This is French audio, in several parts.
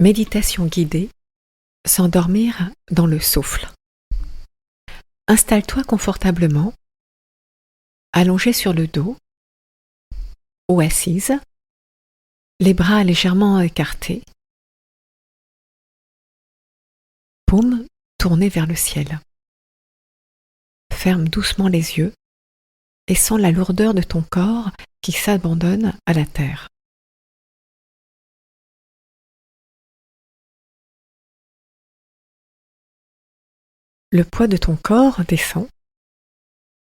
Méditation guidée, s'endormir dans le souffle. Installe-toi confortablement, allongé sur le dos ou assise, les bras légèrement écartés, paumes tournées vers le ciel. Ferme doucement les yeux et sens la lourdeur de ton corps qui s'abandonne à la terre. Le poids de ton corps descend,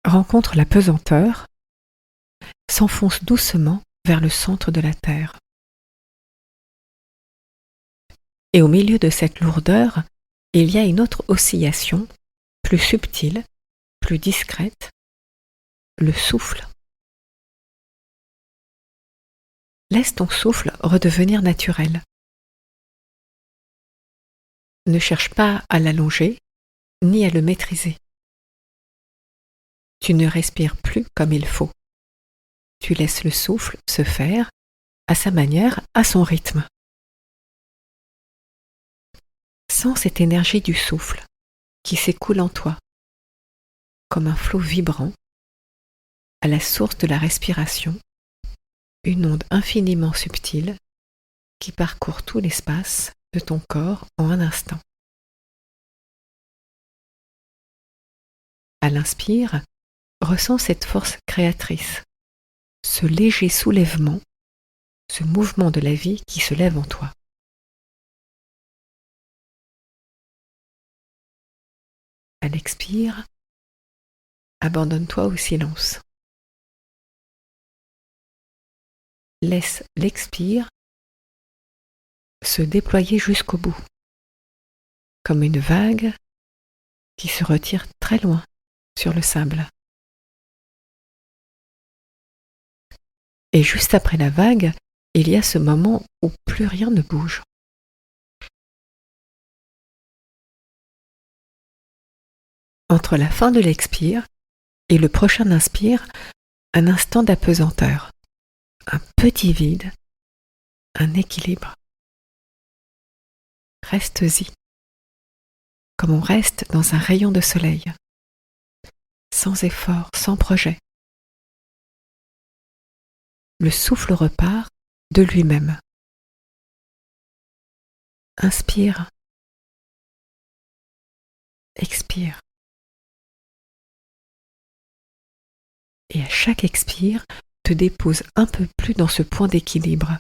rencontre la pesanteur, s'enfonce doucement vers le centre de la terre. Et au milieu de cette lourdeur, il y a une autre oscillation, plus subtile, plus discrète, le souffle. Laisse ton souffle redevenir naturel. Ne cherche pas à l'allonger, ni à le maîtriser. Tu ne respires plus comme il faut. Tu laisses le souffle se faire, à sa manière, à son rythme. Sens cette énergie du souffle qui s'écoule en toi, comme un flot vibrant, à la source de la respiration, une onde infiniment subtile qui parcourt tout l'espace de ton corps en un instant. À l'inspire, ressens cette force créatrice, ce léger soulèvement, ce mouvement de la vie qui se lève en toi. À l'expire, abandonne-toi au silence. Laisse l'expire se déployer jusqu'au bout, comme une vague qui se retire très loin sur le sable. Et juste après la vague, il y a ce moment où plus rien ne bouge. Entre la fin de l'expire et le prochain inspire, un instant d'apesanteur, un petit vide, un équilibre. Reste-y, comme on reste dans un rayon de soleil, sans effort, sans projet. Le souffle repart de lui-même. Inspire, expire. Et à chaque expire, te dépose un peu plus dans ce point d'équilibre,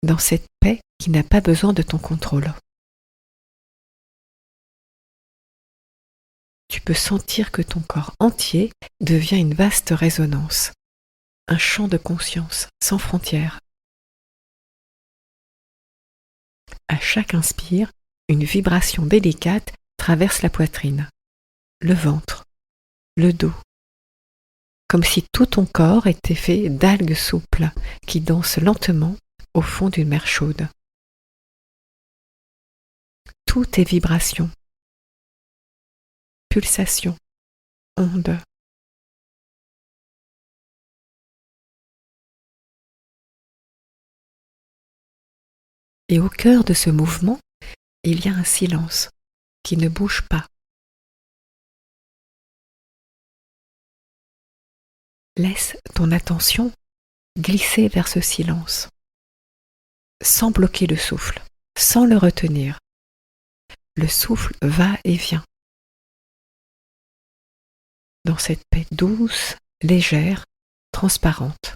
dans cette paix qui n'a pas besoin de ton contrôle. Tu peux sentir que ton corps entier devient une vaste résonance, un champ de conscience sans frontières. À chaque inspire, une vibration délicate traverse la poitrine, le ventre, le dos, comme si tout ton corps était fait d'algues souples qui dansent lentement au fond d'une mer chaude. Tout est vibration, pulsation, onde. Et au cœur de ce mouvement, il y a un silence qui ne bouge pas. Laisse ton attention glisser vers ce silence, sans bloquer le souffle, sans le retenir. Le souffle va et vient. Dans cette paix douce, légère, transparente.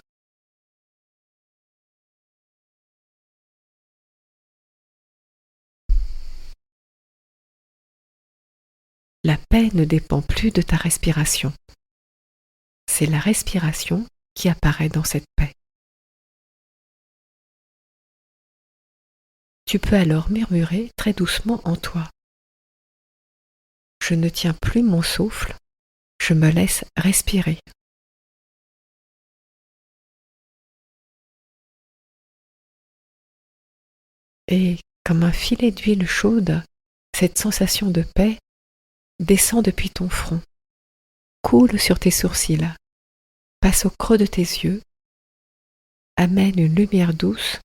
La paix ne dépend plus de ta respiration. C'est la respiration qui apparaît dans cette paix. Tu peux alors murmurer très doucement en toi. Je ne tiens plus mon souffle, je me laisse respirer. Et comme un filet d'huile chaude, cette sensation de paix descend depuis ton front, coule sur tes sourcils, passe au creux de tes yeux, amène une lumière douce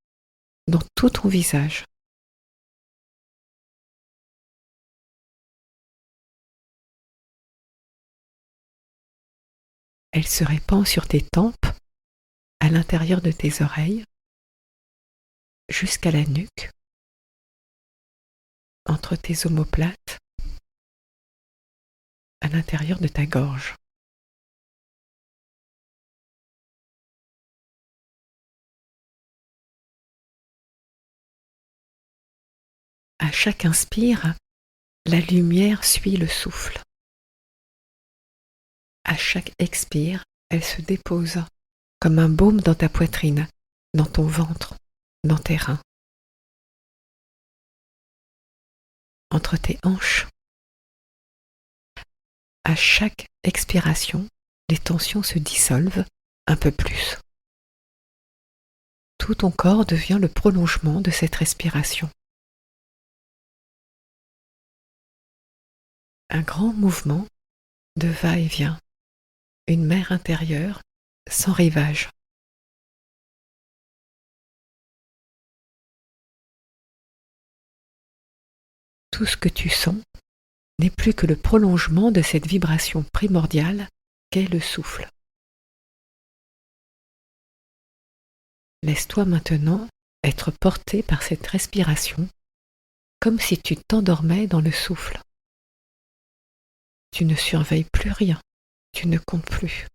dans tout ton visage. Elle se répand sur tes tempes, à l'intérieur de tes oreilles, jusqu'à la nuque, entre tes omoplates, à l'intérieur de ta gorge. À chaque inspire, la lumière suit le souffle. À chaque expire, elle se dépose comme un baume dans ta poitrine, dans ton ventre, dans tes reins, entre tes hanches. À chaque expiration, les tensions se dissolvent un peu plus. Tout ton corps devient le prolongement de cette respiration. Un grand mouvement de va-et-vient, une mer intérieure sans rivage. Tout ce que tu sens n'est plus que le prolongement de cette vibration primordiale qu'est le souffle. Laisse-toi maintenant être porté par cette respiration comme si tu t'endormais dans le souffle. Tu ne surveilles plus rien, tu ne comptes plus.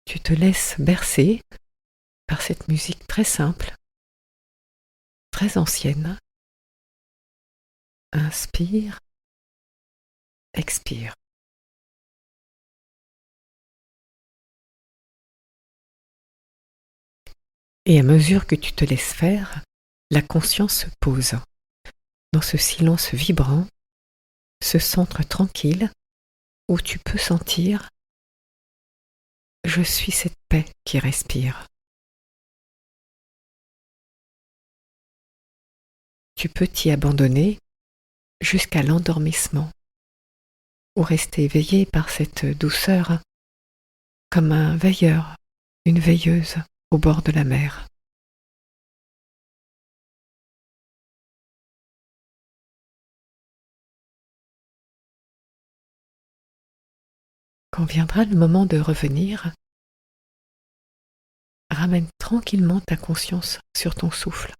Tu te laisses bercer par cette musique très simple, très ancienne. Inspire, expire. Et à mesure que tu te laisses faire, la conscience se pose. Dans ce silence vibrant, ce centre tranquille où tu peux sentir « Je suis cette paix qui respire ». Tu peux t'y abandonner jusqu'à l'endormissement ou rester éveillé par cette douceur comme un veilleur, une veilleuse au bord de la mer. Quand viendra le moment de revenir, ramène tranquillement ta conscience sur ton souffle.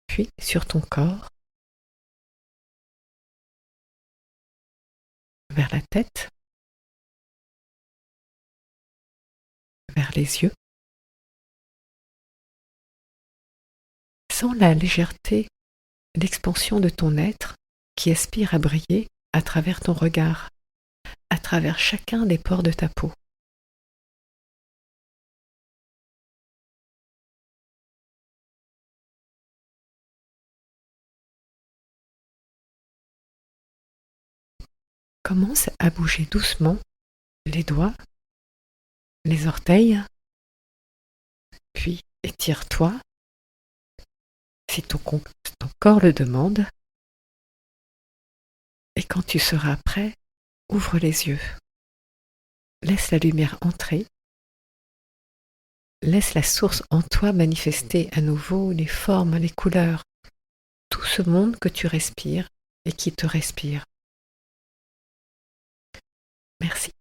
Puis sur ton corps, vers la tête, vers les yeux. Sens la légèreté, l'expansion de ton être qui aspire à briller à travers ton regard, à travers chacun des pores de ta peau. Commence à bouger doucement les doigts, les orteils, puis étire-toi si ton corps le demande. Et quand tu seras prêt, ouvre les yeux. Laisse la lumière entrer. Laisse la source en toi manifester à nouveau les formes, les couleurs, tout ce monde que tu respires et qui te respire. Merci.